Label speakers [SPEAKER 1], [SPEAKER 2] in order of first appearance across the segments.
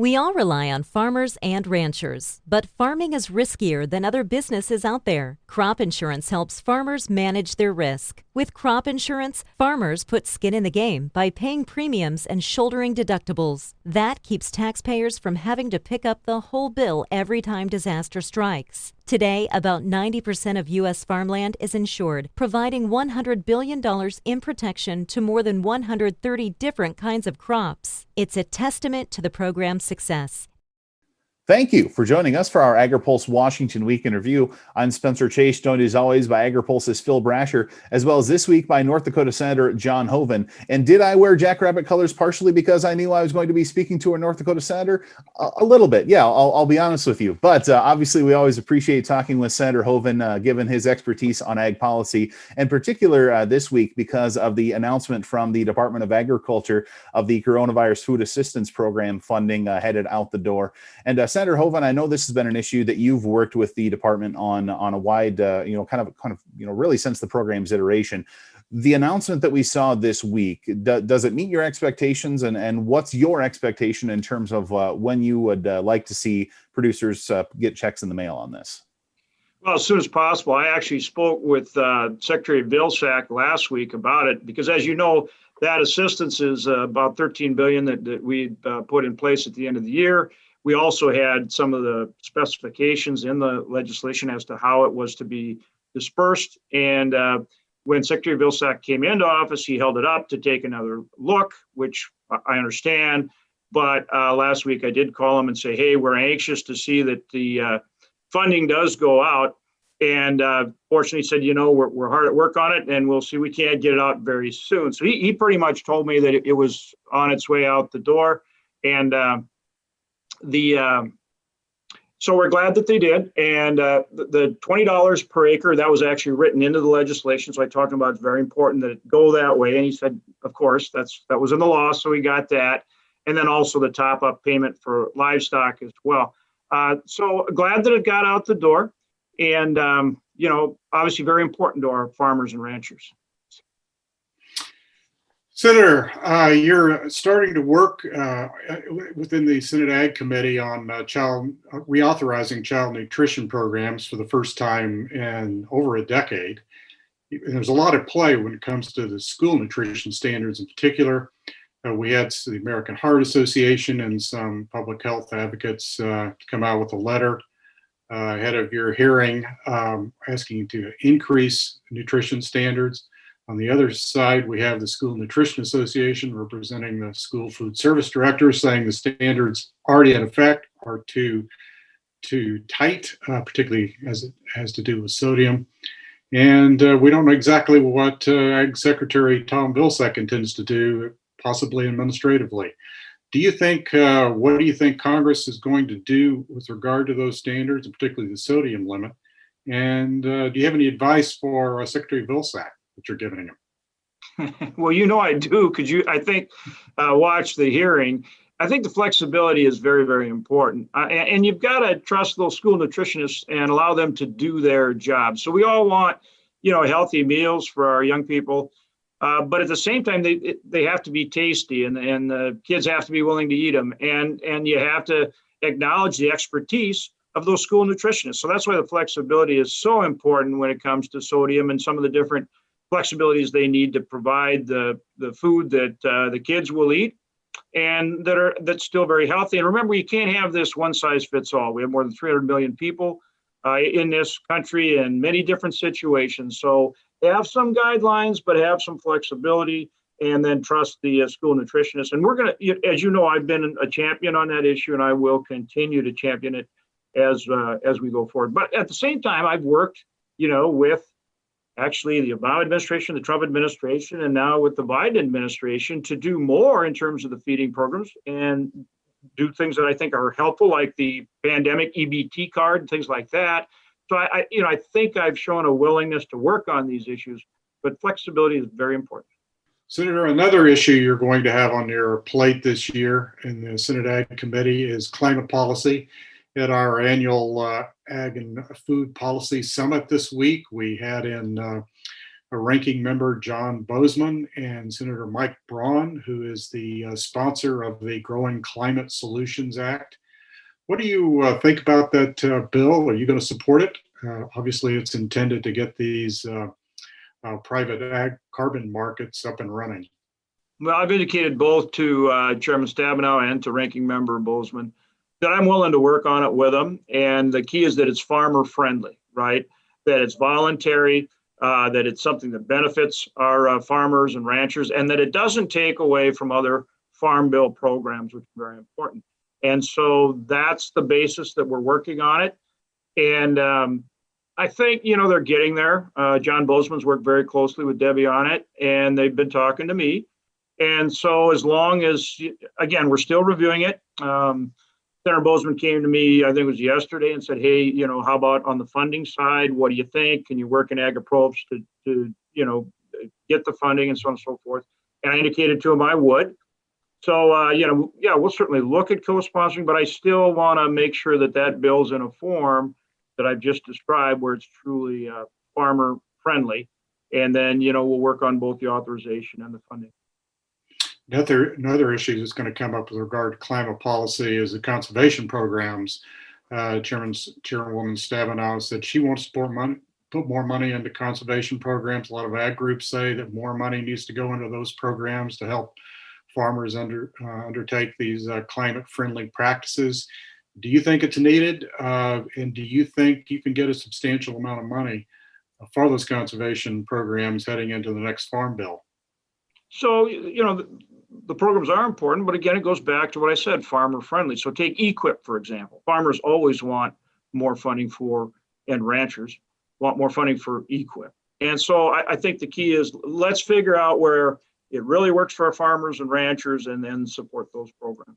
[SPEAKER 1] We all rely on farmers and ranchers, but farming is riskier than other businesses out there. Crop insurance helps farmers manage their risk. With crop insurance, farmers put skin in the game by paying premiums and shouldering deductibles. That keeps taxpayers from having to pick up the whole bill every time disaster strikes. Today, about 90% of U.S. farmland is insured, providing $100 billion in protection to more than 130 different kinds of crops. It's a testament to the program's success.
[SPEAKER 2] Thank you for joining us for our Agri-Pulse Washington Week in Review. I'm Spencer Chase, joined as always by Agri-Pulse's Phil Brasher, as well as this week by North Dakota Senator John Hoeven. And did I wear Jackrabbit colors partially because I knew I was going to be speaking to a North Dakota Senator? A little bit, yeah, I'll be honest with you. But obviously, we always appreciate talking with Senator Hoeven, given his expertise on ag policy, in particular this week because of the announcement from the Department of Agriculture of the Coronavirus Food Assistance Program funding headed out the door. And Senator Hoeven, I know this has been an issue that you've worked with the department on a wide, really since the program's iteration. The announcement that we saw this week, does it meet your expectations? And what's your expectation in terms of when you would like to see producers get checks in the mail on this?
[SPEAKER 3] Well, as soon as possible. I actually spoke with Secretary Vilsack last week about it because, as you know, that assistance is about $13 billion that we put in place at the end of the year. We also had some of the specifications in the legislation as to how it was to be dispersed. And when Secretary Vilsack came into office, he held it up to take another look, which I understand. But last week I did call him and say, hey, we're anxious to see that the funding does go out. And fortunately, he said, we're hard at work on it and we'll see. We can't get it out very soon. So he pretty much told me that it was on its way out the door. And so we're glad that they did. And the $20 per acre, that was actually written into the legislation. So I talked about it's very important that it go that way. And he said, of course, that was in the law. So we got that. And then also the top up payment for livestock as well. So glad that it got out the door. And, obviously very important to our farmers and ranchers.
[SPEAKER 4] Senator, you're starting to work within the Senate Ag Committee on reauthorizing child nutrition programs for the first time in over a decade. And there's a lot at play when it comes to the school nutrition standards in particular. We had the American Heart Association and some public health advocates come out with a letter ahead of your hearing asking you to increase nutrition standards. On the other side, we have the School Nutrition Association representing the school food service directors saying the standards already in effect are too tight, particularly as it has to do with sodium. And we don't know exactly what Ag Secretary Tom Vilsack intends to do, possibly administratively. What do you think Congress is going to do with regard to those standards, and particularly the sodium limit? And do you have any advice for Secretary Vilsack that you're giving him?
[SPEAKER 3] Well, I do, because I think, watch the hearing. I think the flexibility is very, very important. And you've got to trust those school nutritionists and allow them to do their job. So we all want, healthy meals for our young people. But at the same time, they have to be tasty and the kids have to be willing to eat them. And you have to acknowledge the expertise of those school nutritionists. So that's why the flexibility is so important when it comes to sodium and some of the different flexibilities they need to provide the food that the kids will eat and that's still very healthy. And remember, you can't have this one size fits all. We have more than 300 million people in this country in many different situations. So have some guidelines, but have some flexibility and then trust the school nutritionists. And we're going to, as you know, I've been a champion on that issue and I will continue to champion it as we go forward. But at the same time, I've worked, with actually the Obama administration, the Trump administration, and now with the Biden administration to do more in terms of the feeding programs and do things that I think are helpful, like the pandemic EBT card and things like that. So I think I've shown a willingness to work on these issues, but flexibility is very important.
[SPEAKER 4] Senator, another issue you're going to have on your plate this year in the Senate Ag Committee is climate policy. At our annual Ag and Food Policy Summit this week, we had in Ranking Member John Bozeman and Senator Mike Braun, who is the sponsor of the Growing Climate Solutions Act. What do you think about that bill? Are you going to support it? Obviously, it's intended to get these private ag carbon markets up and running.
[SPEAKER 3] Well, I've indicated both to Chairman Stabenow and to Ranking Member Bozeman that I'm willing to work on it with them. And the key is that it's farmer friendly, right? That it's voluntary, that it's something that benefits our farmers and ranchers, and that it doesn't take away from other farm bill programs, which are very important. And so that's the basis that we're working on it. And I think, they're getting there. John Bozeman's worked very closely with Debbie on it, and they've been talking to me. And so as long as, again, we're still reviewing it. Senator Bozeman came to me, I think it was yesterday, and said, hey, how about on the funding side? What do you think? Can you work in Ag Appropriations to get the funding and so on and so forth? And I indicated to him I would. So, we'll certainly look at co-sponsoring, but I still want to make sure that that bill's in a form that I've just described where it's truly farmer friendly. And then, we'll work on both the authorization and the funding.
[SPEAKER 4] Another issue that's going to come up with regard to climate policy is the conservation programs. Chairwoman Stabenow said she wants to put more money into conservation programs. A lot of ag groups say that more money needs to go into those programs to help farmers undertake these climate-friendly practices. Do you think it's needed? And do you think you can get a substantial amount of money for those conservation programs heading into the next farm bill?
[SPEAKER 3] So, the programs are important, but again, it goes back to what I said, farmer friendly. So take EQIP, for example. Farmers always want more funding and ranchers want more funding for EQIP. And so I think the key is let's figure out where it really works for our farmers and ranchers and then support those programs.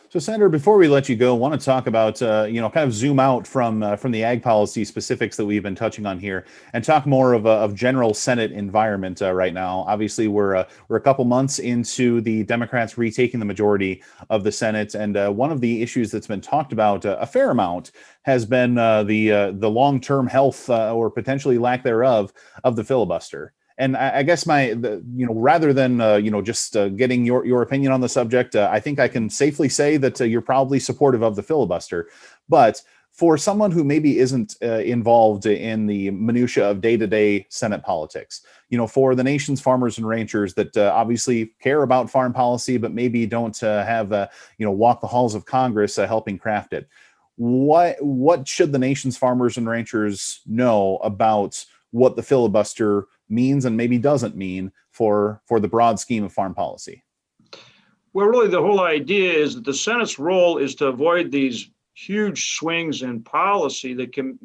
[SPEAKER 2] So, Senator, before we let you go, I want to talk about, kind of zoom out from the ag policy specifics that we've been touching on here and talk more of general Senate environment right now. Obviously, we're a couple months into the Democrats retaking the majority of the Senate. And one of the issues that's been talked about a fair amount has been the long-term health or potentially lack thereof of the filibuster. And I guess rather than just getting your opinion on the subject, I think I can safely say that you're probably supportive of the filibuster. But for someone who maybe isn't involved in the minutia of day-to-day Senate politics, for the nation's farmers and ranchers that obviously care about farm policy, but maybe don't have walk the halls of Congress helping craft it, what should the nation's farmers and ranchers know about what the filibuster means and maybe doesn't mean for the broad scheme of farm policy?
[SPEAKER 3] Well, really, the whole idea is that the Senate's role is to avoid these huge swings in policy that can,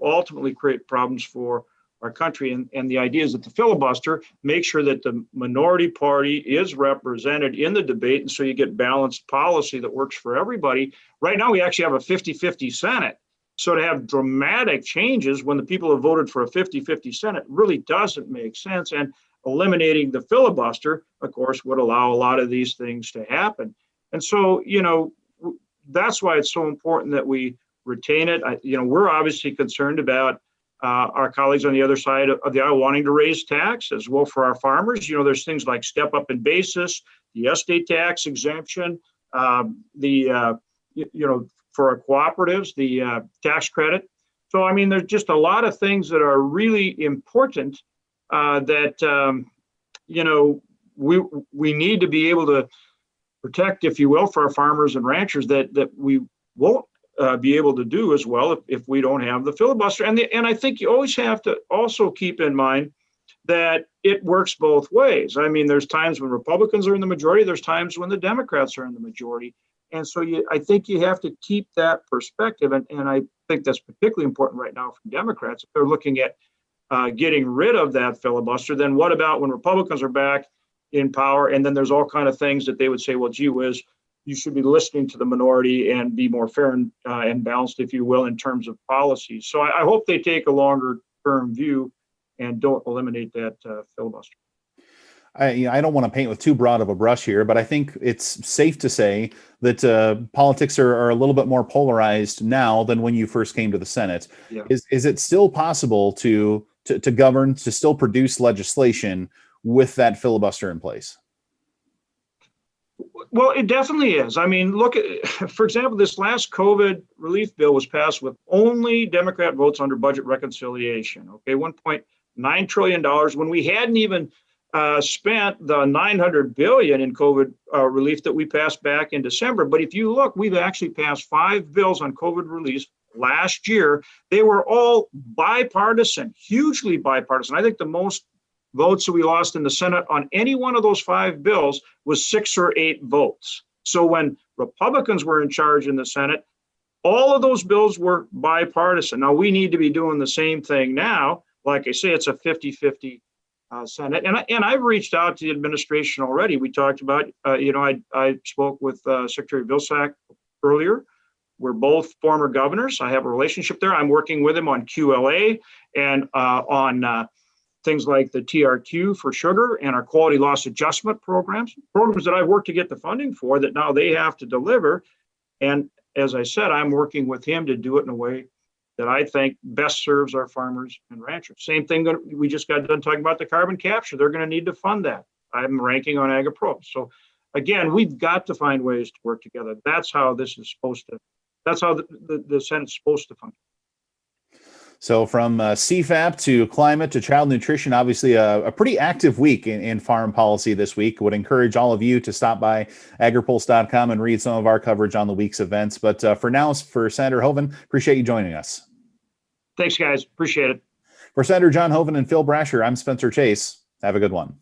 [SPEAKER 3] ultimately create problems for our country. And the idea is that the filibuster makes sure that the minority party is represented in the debate. And so you get balanced policy that works for everybody. Right now, we actually have a 50-50 Senate. So to have dramatic changes when the people have voted for a 50-50 Senate really doesn't make sense. And eliminating the filibuster, of course, would allow a lot of these things to happen. And so, that's why it's so important that we retain it. We're obviously concerned about our colleagues on the other side of the aisle wanting to raise taxes. Well, for our farmers, there's things like step up in basis, the estate tax exemption, for our cooperatives, the tax credit. So, there's just a lot of things that are really important that, we need to be able to protect, if you will, for our farmers and ranchers that we won't be able to do as well if we don't have the filibuster. And I think you always have to also keep in mind that it works both ways. There's times when Republicans are in the majority, there's times when the Democrats are in the majority. And so I think you have to keep that perspective. And I think that's particularly important right now for Democrats. If they're looking at getting rid of that filibuster, then what about when Republicans are back in power? And then there's all kind of things that they would say, well, gee whiz, you should be listening to the minority and be more fair and balanced, if you will, in terms of policies. So I hope they take a longer term view and don't eliminate that filibuster.
[SPEAKER 2] I don't want to paint with too broad of a brush here, but I think it's safe to say that politics are a little bit more polarized now than when you first came to the Senate.
[SPEAKER 3] Yeah.
[SPEAKER 2] Is it still possible to to govern, to still produce legislation with that filibuster in place?
[SPEAKER 3] Well, it definitely is. I mean, look at, for example, this last COVID relief bill was passed with only Democrat votes under budget reconciliation. Okay, $1.9 trillion when we hadn't even spent the $900 billion in COVID relief that we passed back in December. But if you look, we've actually passed 5 bills on COVID relief last year. They were all bipartisan, hugely bipartisan. I think the most votes that we lost in the Senate on any one of those 5 bills was 6 or 8 votes. So when Republicans were in charge in the Senate, all of those bills were bipartisan. Now we need to be doing the same thing now. Like I say, it's a 50-50 Senate. And I've reached out to the administration already. We talked about, I spoke with Secretary Vilsack earlier. We're both former governors. I have a relationship there. I'm working with him on QLA and on things like the TRQ for sugar and our quality loss adjustment programs that I've worked to get the funding for that now they have to deliver. And as I said, I'm working with him to do it in a way that I think best serves our farmers and ranchers. Same thing that we just got done talking about the carbon capture. They're going to need to fund that. I'm ranking on Agri-Pulse. So again, we've got to find ways to work together. That's how this is supposed to, that's how the Senate's supposed to function.
[SPEAKER 2] So from CFAP to climate to child nutrition, obviously a pretty active week in farm policy this week. Would encourage all of you to stop by agripulse.com and read some of our coverage on the week's events. But for now, for Senator Hoeven, appreciate you joining us.
[SPEAKER 3] Thanks, guys. Appreciate it.
[SPEAKER 2] For Senator John Hoeven and Phil Brasher, I'm Spencer Chase. Have a good one.